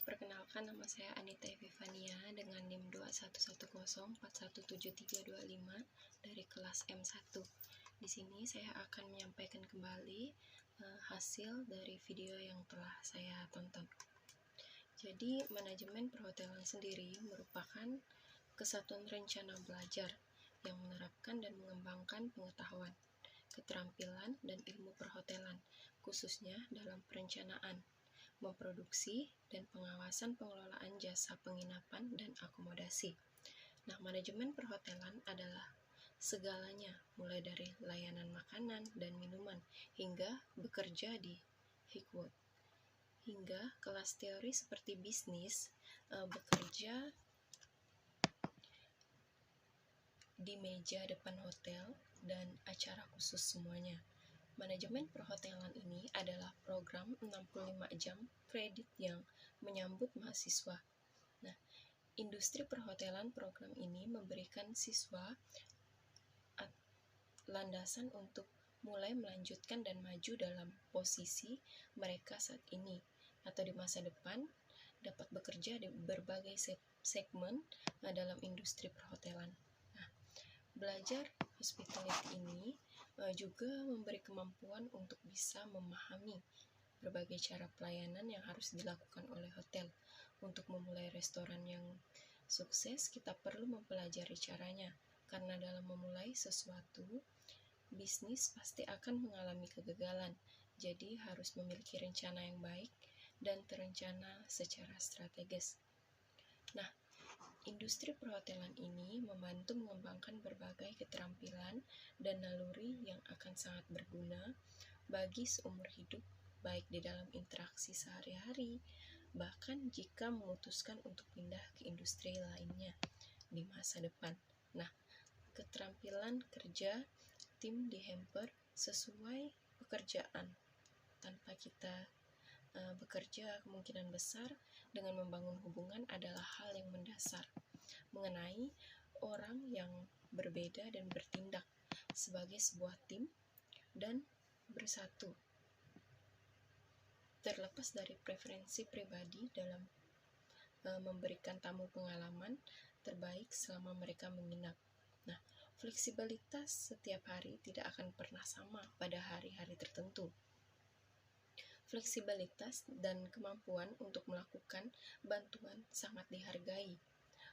Perkenalkan, nama saya Anita Epifania dengan NIM 2110417325 dari kelas M1. Di sini saya akan menyampaikan kembali hasil dari video yang telah saya tonton. Jadi, manajemen perhotelan sendiri merupakan kesatuan rencana belajar yang menerapkan dan mengembangkan pengetahuan, keterampilan, dan ilmu perhotelan, khususnya dalam perencanaan, memproduksi, dan pengawasan pengelolaan jasa penginapan dan akomodasi. Nah, manajemen perhotelan adalah segalanya, mulai dari layanan makanan dan minuman hingga bekerja di Highwood, hingga kelas teori seperti bisnis, bekerja di meja depan hotel dan acara khusus semuanya. Manajemen perhotelan ini adalah program 65 jam kredit yang menyambut mahasiswa. Nah, industri perhotelan program ini memberikan siswa landasan untuk mulai melanjutkan dan maju dalam posisi mereka saat ini atau di masa depan dapat bekerja di berbagai segmen dalam industri perhotelan. Nah, belajar hospitality ini juga memberi kemampuan untuk bisa memahami berbagai cara pelayanan yang harus dilakukan oleh hotel. Untuk memulai restoran yang sukses, kita perlu mempelajari caranya, karena dalam memulai sesuatu, bisnis pasti akan mengalami kegagalan. Jadi harus memiliki rencana yang baik dan terencana secara strategis. Nah, industri perhotelan ini membantu mengembangkan berbagai keterampilan dan naluri yang akan sangat berguna bagi seumur hidup, baik di dalam interaksi sehari-hari, bahkan jika memutuskan untuk pindah ke industri lainnya di masa depan. Nah, keterampilan kerja tim di hamper sesuai pekerjaan. Tanpa kita bekerja, kemungkinan besar dengan membangun hubungan adalah hal yang mendasar mengenai orang yang berbeda dan bertindak sebagai sebuah tim dan bersatu, terlepas dari preferensi pribadi dalam memberikan tamu pengalaman terbaik selama mereka menginap. Nah, fleksibilitas setiap hari tidak akan pernah sama pada hari-hari tertentu. Fleksibilitas dan kemampuan untuk melakukan bantuan sangat dihargai.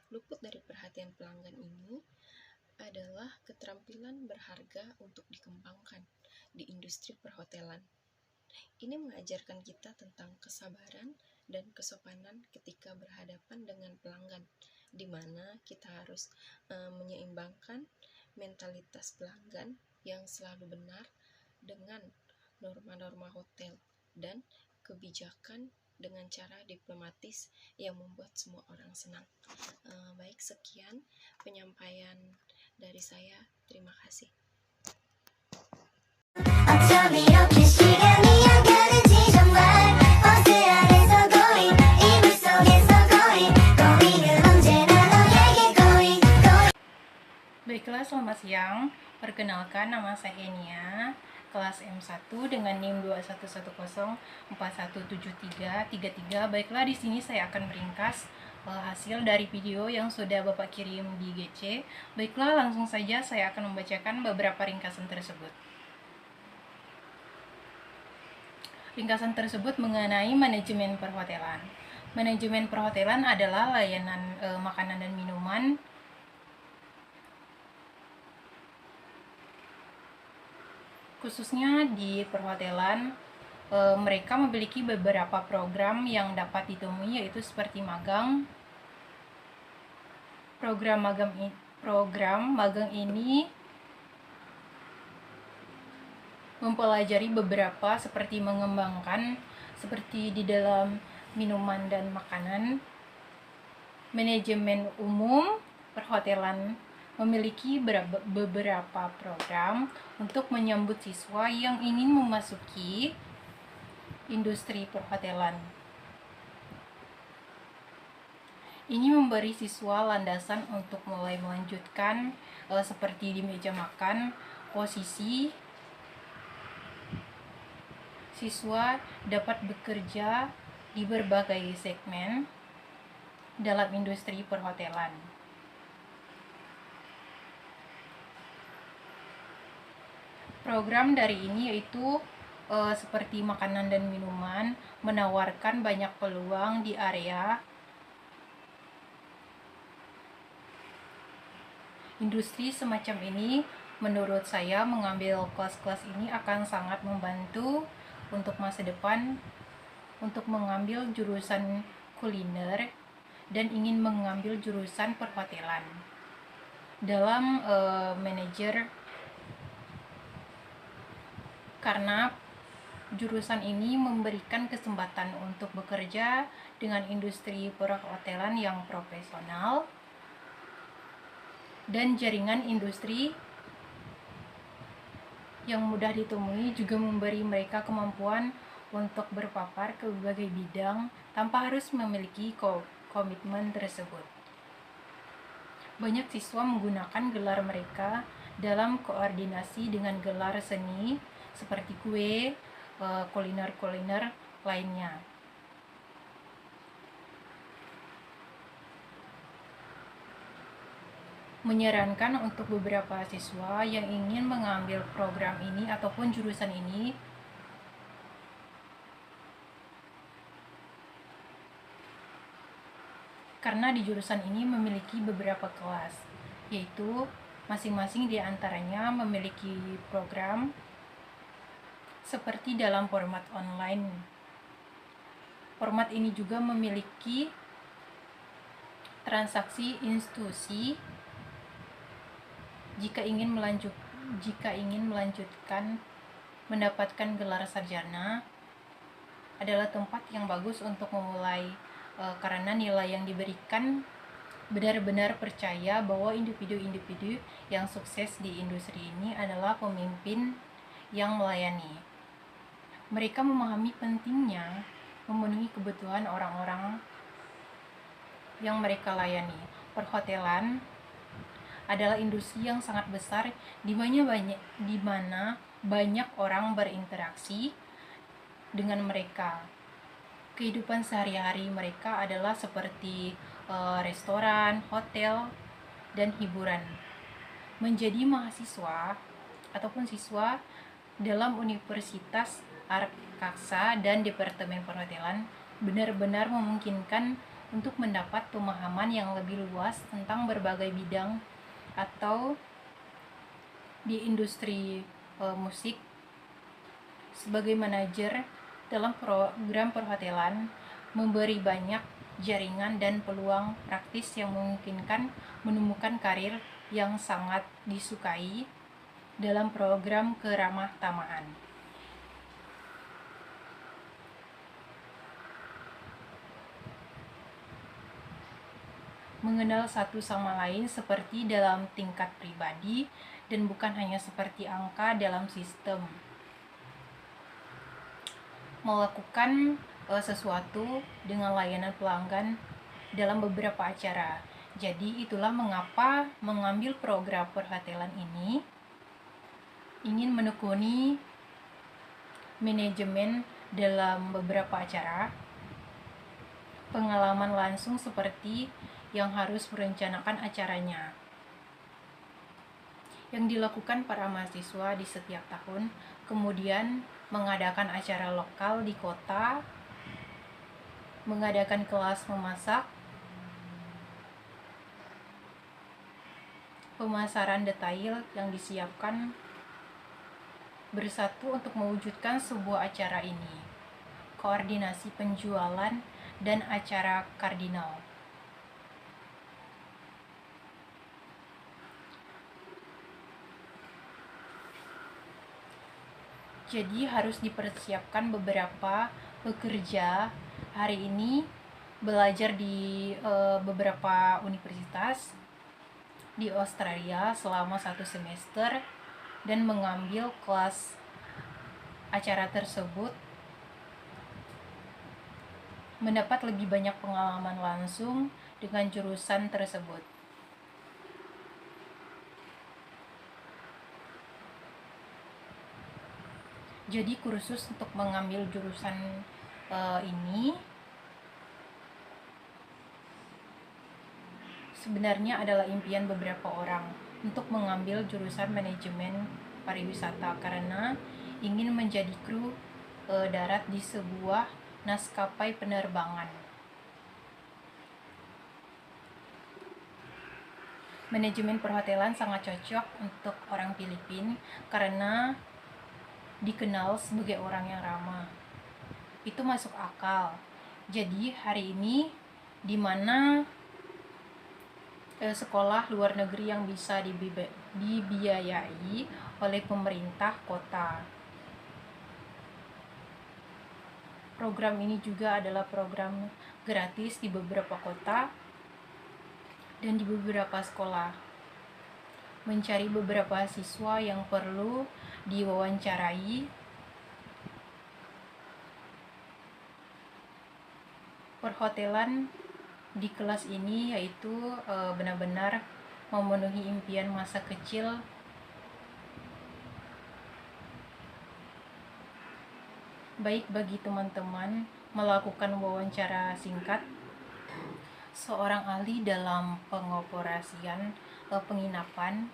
Luput dari perhatian pelanggan ini adalah keterampilan berharga untuk dikembangkan di industri perhotelan. Ini mengajarkan kita tentang kesabaran dan kesopanan ketika berhadapan dengan pelanggan, di mana kita harus menyeimbangkan mentalitas pelanggan yang selalu benar dengan norma-norma hotel dan kebijakan dengan cara diplomatis yang membuat semua orang senang. Baik, sekian penyampaian dari saya. Terima kasih. Baiklah, selamat siang. Perkenalkan, nama saya Enia, kelas M1 dengan NIM 2110417333. Baiklah, di sini saya akan meringkas hasil dari video yang sudah Bapak kirim di GC. Baiklah, langsung saja saya akan membacakan beberapa ringkasan tersebut. Ringkasan tersebut mengenai manajemen perhotelan. Manajemen perhotelan adalah layanan makanan dan minuman khususnya di perhotelan. Mereka memiliki beberapa program yang dapat ditemui, yaitu seperti magang. Program magang ini mempelajari beberapa seperti mengembangkan seperti di dalam minuman dan makanan. Manajemen umum perhotelan memiliki beberapa program untuk menyambut siswa yang ingin memasuki industri perhotelan. Ini memberi siswa landasan untuk mulai melanjutkan seperti di meja makan. Posisi siswa dapat bekerja di berbagai segmen dalam industri perhotelan. Program dari ini yaitu seperti makanan dan minuman, menawarkan banyak peluang di area industri semacam ini. Menurut saya, mengambil kelas-kelas ini akan sangat membantu untuk masa depan, untuk mengambil jurusan kuliner dan ingin mengambil jurusan perhotelan dalam manajer, karena jurusan ini memberikan kesempatan untuk bekerja dengan industri perhotelan yang profesional dan jaringan industri yang mudah ditemui, juga memberi mereka kemampuan untuk berpapar ke berbagai bidang tanpa harus memiliki komitmen tersebut. Banyak siswa menggunakan gelar mereka dalam koordinasi dengan gelar seni seperti kue, kuliner-kuliner lainnya. Menyarankan untuk beberapa siswa yang ingin mengambil program ini ataupun jurusan ini, karena di jurusan ini memiliki beberapa kelas, yaitu masing-masing di antaranya memiliki program seperti dalam format online. Format ini juga memiliki transaksi institusi jika ingin melanjutkan mendapatkan gelar sarjana. Adalah tempat yang bagus untuk memulai karena nilai yang diberikan benar-benar percaya bahwa individu-individu yang sukses di industri ini adalah pemimpin yang melayani. Mereka memahami pentingnya memenuhi kebutuhan orang-orang yang mereka layani. Perhotelan adalah industri yang sangat besar di mana banyak orang berinteraksi dengan mereka. Kehidupan sehari-hari mereka adalah seperti restoran, hotel, dan hiburan. Menjadi mahasiswa ataupun siswa dalam Universitas Arkansas dan Departemen Perhotelan benar-benar memungkinkan untuk mendapat pemahaman yang lebih luas tentang berbagai bidang atau di industri musik. Sebagai manajer dalam program perhotelan, memberi banyak jaringan dan peluang praktis yang memungkinkan menemukan karir yang sangat disukai dalam program keramah tamahan. Mengenal satu sama lain seperti dalam tingkat pribadi dan bukan hanya seperti angka dalam sistem. Melakukan sesuatu dengan layanan pelanggan dalam beberapa acara. Jadi itulah mengapa mengambil program perhotelan ini ingin menekuni manajemen dalam beberapa acara, pengalaman langsung seperti yang harus merencanakan acaranya, yang dilakukan para mahasiswa di setiap tahun, kemudian mengadakan acara lokal di kota, mengadakan kelas memasak, pemasaran detail yang disiapkan bersatu untuk mewujudkan sebuah acara ini, koordinasi penjualan, dan acara kardinal. Jadi harus dipersiapkan beberapa pekerja hari ini belajar di beberapa universitas di Australia selama 1 semester dan mengambil kelas acara tersebut, mendapat lebih banyak pengalaman langsung dengan jurusan tersebut. Jadi kursus untuk mengambil jurusan ini sebenarnya adalah impian beberapa orang untuk mengambil jurusan manajemen pariwisata karena ingin menjadi kru darat di sebuah maskapai penerbangan. Manajemen perhotelan sangat cocok untuk orang Filipina karena dikenal sebagai orang yang ramah. Itu masuk akal. Jadi hari ini di mana sekolah luar negeri yang bisa dibiayai oleh pemerintah kota. Program ini juga adalah program gratis di beberapa kota dan di beberapa sekolah. Mencari beberapa siswa yang perlu diwawancarai. Perhotelan di kelas ini yaitu benar-benar memenuhi impian masa kecil baik bagi teman-teman melakukan wawancara singkat seorang ahli dalam pengoperasian penginapan,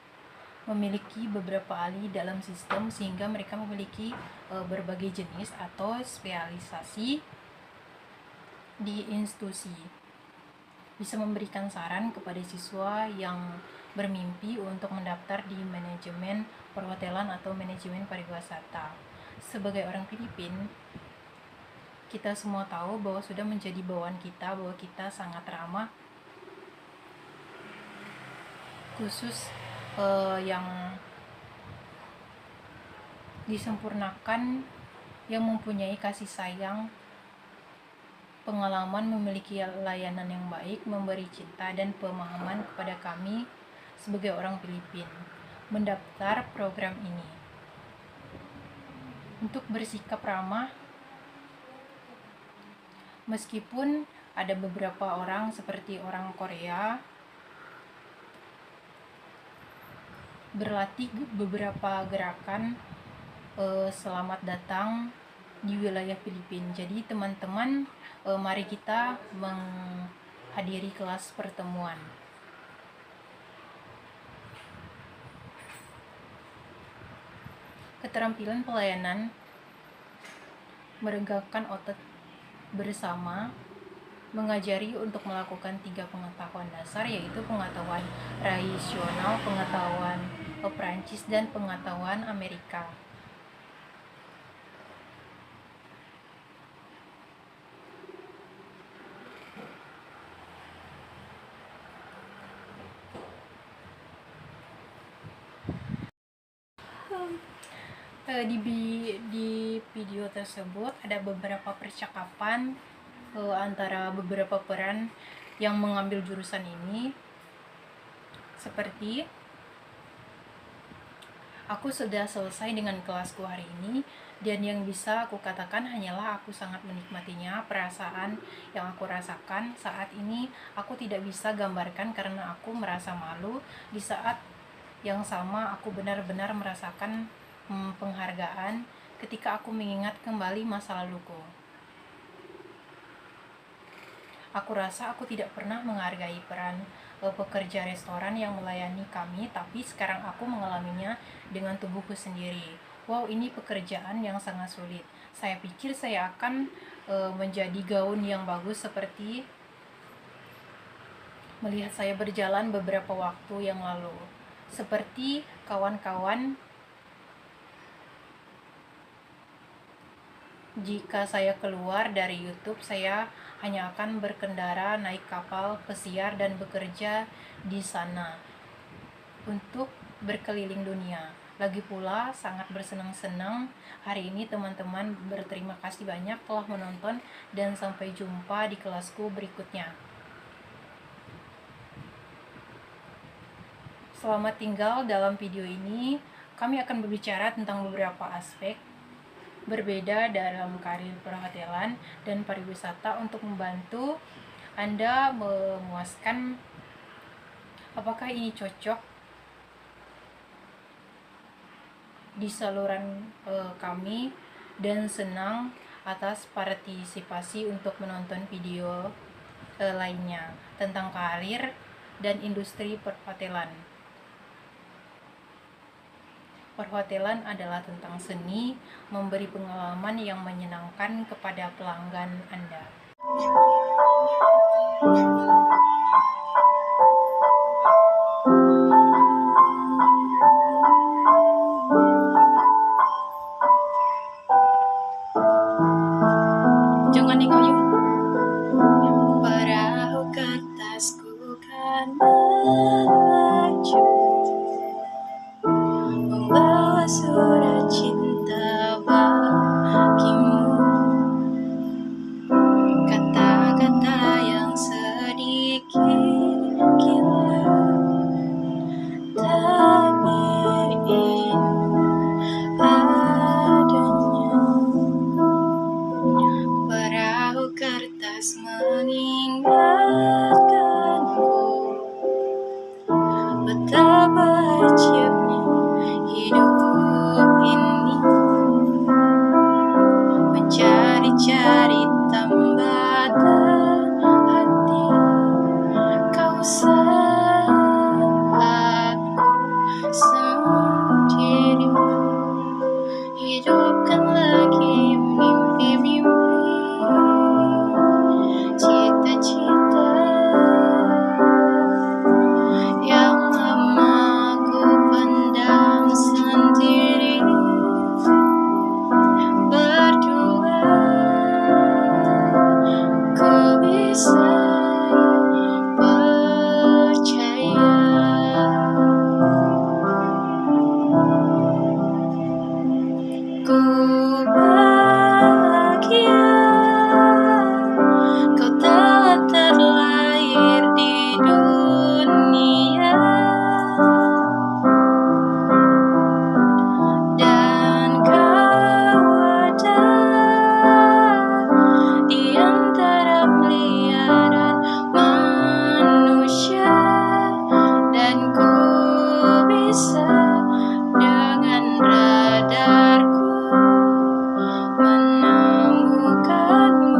memiliki beberapa ahli dalam sistem sehingga mereka memiliki berbagai jenis atau spesialisasi di institusi. Bisa memberikan saran kepada siswa yang bermimpi untuk mendaftar di manajemen perhotelan atau manajemen pariwisata. Sebagai orang Filipina, kita semua tahu bahwa sudah menjadi bawaan kita bahwa kita sangat ramah, khusus yang disempurnakan, yang mempunyai kasih sayang, pengalaman, memiliki layanan yang baik, memberi cinta dan pemahaman kepada kami sebagai orang Filipina mendaftar program ini. Untuk bersikap ramah, meskipun ada beberapa orang seperti orang Korea berlatih beberapa gerakan selamat datang di wilayah Filipina. Jadi teman-teman, mari kita menghadiri kelas pertemuan. Keterampilan pelayanan meregangkan otot bersama, mengajari untuk melakukan 3 pengetahuan dasar, yaitu pengetahuan rasional, pengetahuan Perancis, dan pengetahuan Amerika. Di video tersebut ada beberapa percakapan antara beberapa peran yang mengambil jurusan ini, seperti aku sudah selesai dengan kelasku hari ini dan yang bisa aku katakan hanyalah aku sangat menikmatinya. Perasaan yang aku rasakan saat ini aku tidak bisa gambarkan karena aku merasa malu. Di saat yang sama aku benar-benar merasakan penghargaan ketika aku mengingat kembali masa laluku. Aku rasa aku tidak pernah menghargai peran pekerja restoran yang melayani kami, tapi sekarang aku mengalaminya dengan tubuhku sendiri. Wow, ini pekerjaan yang sangat sulit. Saya pikir saya akan menjadi gaun yang bagus seperti melihat saya berjalan beberapa waktu yang lalu. Seperti kawan-kawan, jika saya keluar dari YouTube, saya hanya akan berkendara naik kapal pesiar dan bekerja di sana untuk berkeliling dunia. Lagi pula sangat bersenang-senang hari ini teman-teman, berterima kasih banyak telah menonton dan sampai jumpa di kelasku berikutnya. Selamat tinggal. Dalam video ini kami akan berbicara tentang beberapa aspek berbeda dalam karir perhotelan dan pariwisata untuk membantu Anda memuaskan apakah ini cocok di saluran kami, dan senang atas partisipasi untuk menonton video lainnya tentang karir dan industri perhotelan. Perhotelan adalah tentang seni, memberi pengalaman yang menyenangkan kepada pelanggan Anda. Jangan nengok yuk. Perahu kertasku kan melaju, membawa surat cinta bagimu, kata-kata yang sedikit gila, tapi adanya. Perahu kertas mengingatkanku betapa ajaibnya hidup ini, mencari-cari tambatan hati kau saatku sendiri, hidupkan lagi mimpi-mimpi, cita-cita yang lama ku pendam sendiri. Berdua ku bisa percaya. Ku bahagia kau telah terlahir di dunia, dan kau ada di antara miliaran manusia, dan ku bisa dengan radarku menemukanmu.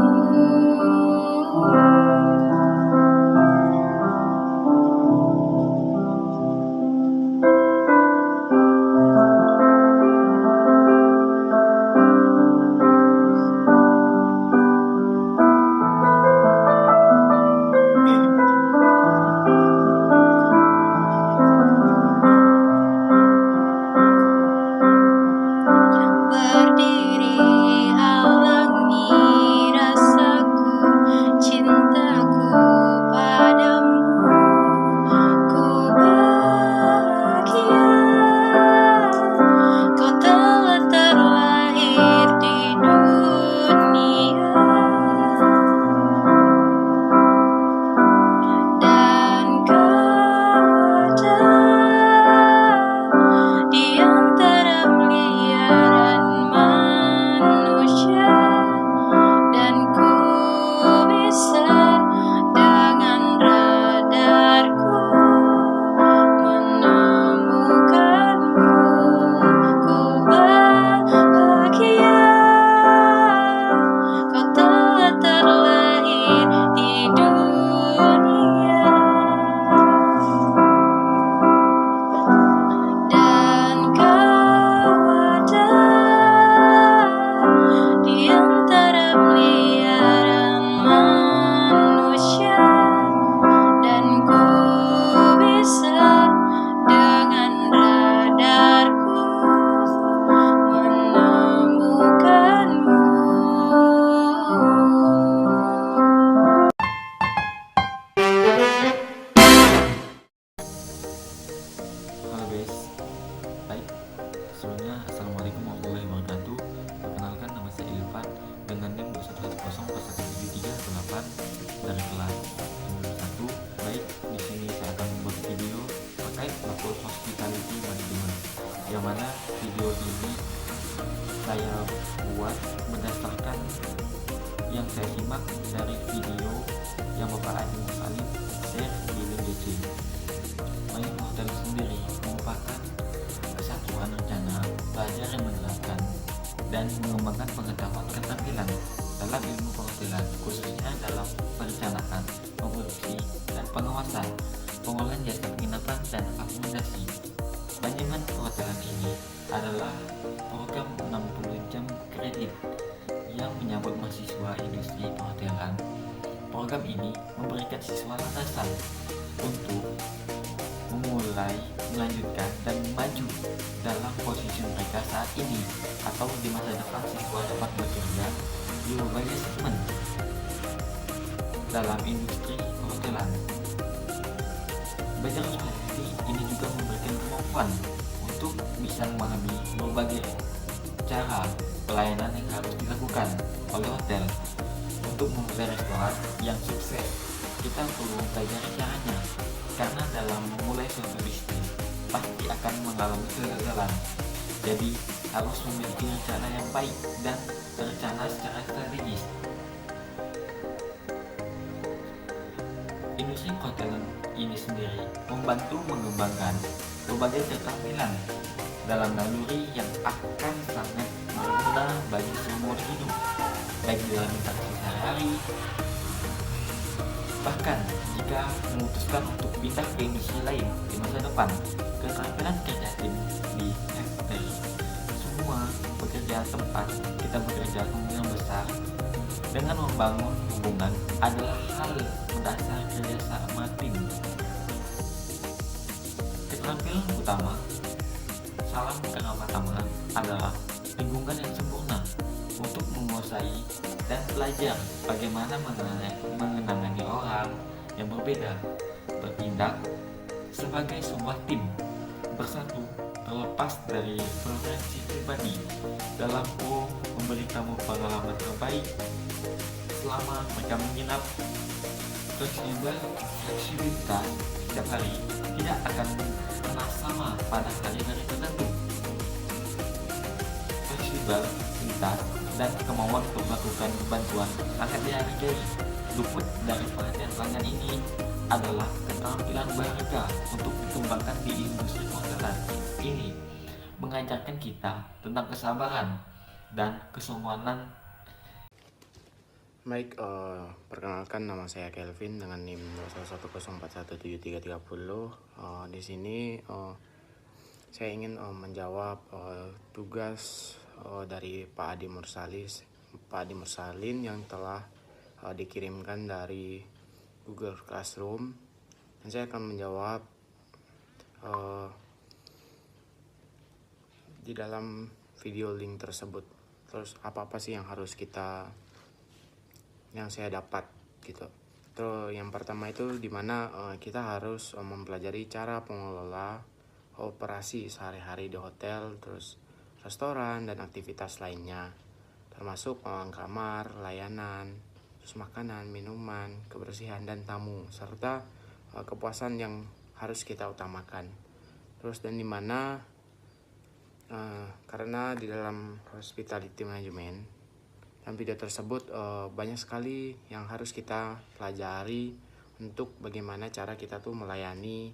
Berdiri halangi rasaku, cintaku padamu. Ku bahagia kau telah terlahir di dunia, dan kau ada di antara miliaran manusia, dan ku bisa dengan radarku menemukanmu. Ku bahagia kau telah terlahir di dunia, dan kau ada di antara miliaran manusia, dan ku bisa dengan radarku menemukanmu. Halo guys, baik. Sebelumnya assalamualaikum warahmatullahi wabarakatuh. Perkenalkan, nama saya Ilfan dengan NIM 210417338 dari kelas 91. Baik, di sini saya akan membuat video terkait matkul hospitality management, yang mana video ini saya buat berdasarkan yang saya simak dari video yang Bapak Adi Musalim share di link DC. Proyek hotel sendiri merupakan kesatuan rencana belajar yang menerapkan dan mengembangkan pengetahuan keterampilan dalam ilmu perhotelan, khususnya dalam perencanaan, produksi, dan pengawasan. pengelolaan jasa penginapan dan akomodasi. Manajemen perhotelan ini adalah program 60 jam kredit yang menyambut mahasiswa industri perhotelan. Program ini memberikan siswa landasan untuk memulai, melanjutkan, dan maju dalam posisi mereka saat ini atau di masa depan. Siswa dapat bekerja di berbagai segmen dalam industri perhotelan. Belajar seperti ini juga memberikan kemampuan untuk bisa memahami berbagai cara pelayanan yang harus dilakukan oleh hotel. Untuk memulai restoran yang sukses, kita perlu mempelajari caranya, karena dalam memulai suatu bisnis pasti akan mengalami kegagalan. Jadi harus memiliki rencana yang baik dan rencana secara strategis. Industri perhotelan ini sendiri membantu mengembangkan berbagai keterampilan dalam naluri yang akan sangat berguna bagi seumur hidup, baik dalam interaksi sehari-hari. Bahkan jika memutuskan untuk pindah ke industri lain di masa depan, keterampilan kerja tim di factory, semua pekerjaan tempat kita bekerja kemungkinan besar dengan membangun hubungan adalah hal mendasar kerjasama tim. Keterampilan utama salam keramah-tamahan adalah lingkungan yang sempurna untuk menguasai dan belajar bagaimana mengenangani orang yang berbeda, bertindak sebagai sebuah tim bersatu terlepas dari preferensi pribadi dalam memberi kamu pengalaman terbaik selama mereka menginap. Fleksibilitas setiap hari tidak akan pernah sama pada hari-hari tertentu. Fleksibilitas dan kemauan untuk melakukan bantuan sangat dihargai. Luput dari perhatian pelanggan ini adalah keterampilan berharga untuk dikembangkan di industri perhotelan. Ini mengajarkan kita tentang kesabaran dan kesopanan. Baik, perkenalkan, nama saya Kelvin dengan NIM 211041730. Di sini saya ingin menjawab tugas dari Pak Adi Mursalin yang telah dikirimkan dari Google Classroom, dan saya akan menjawab di dalam video link tersebut. Terus apa sih yang harus yang saya dapat gitu. Terus yang pertama itu dimana kita harus mempelajari cara pengelola operasi sehari-hari di hotel, terus restoran dan aktivitas lainnya, termasuk kamar, layanan, terus makanan, minuman, kebersihan dan tamu, serta kepuasan yang harus kita utamakan. Terus dan dimana karena di dalam hospitality management dan video tersebut banyak sekali yang harus kita pelajari untuk bagaimana cara kita tuh melayani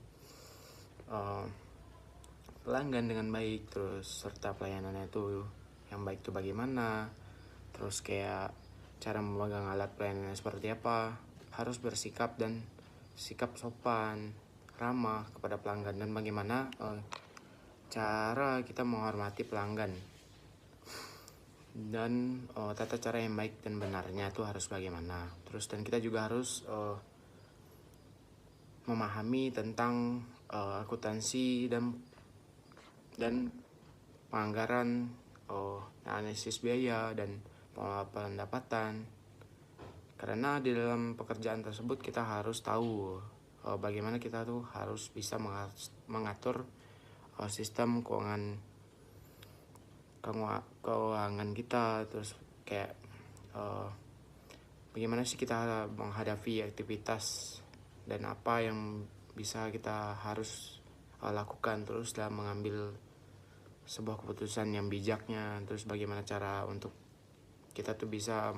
pelanggan dengan baik, terus serta pelayanannya itu yang baik itu bagaimana, terus kayak cara memegang alat pelayanannya seperti apa, harus bersikap dan sikap sopan, ramah kepada pelanggan, dan bagaimana cara kita menghormati pelanggan, dan tata cara yang baik dan benarnya itu harus bagaimana. Terus dan kita juga harus memahami tentang akuntansi dan penganggaran, analisis biaya dan pendapatan, karena di dalam pekerjaan tersebut kita harus tahu bagaimana kita tuh harus bisa mengatur sistem keuangan kita. Terus kayak bagaimana sih kita menghadapi aktivitas dan apa yang bisa kita harus lakukan terus dalam mengambil sebuah keputusan yang bijaknya. Terus bagaimana cara untuk kita tuh bisa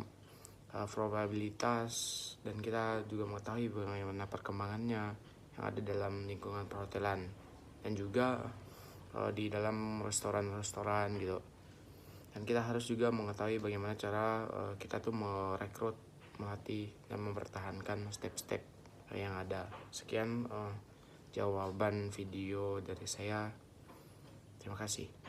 probabilitas, dan kita juga mengetahui bagaimana perkembangannya yang ada dalam lingkungan perhotelan dan juga di dalam restoran gitu. Dan kita harus juga mengetahui bagaimana cara kita tuh merekrut, melatih dan mempertahankan step-step yang ada. Sekian jawaban video dari saya. Terima kasih.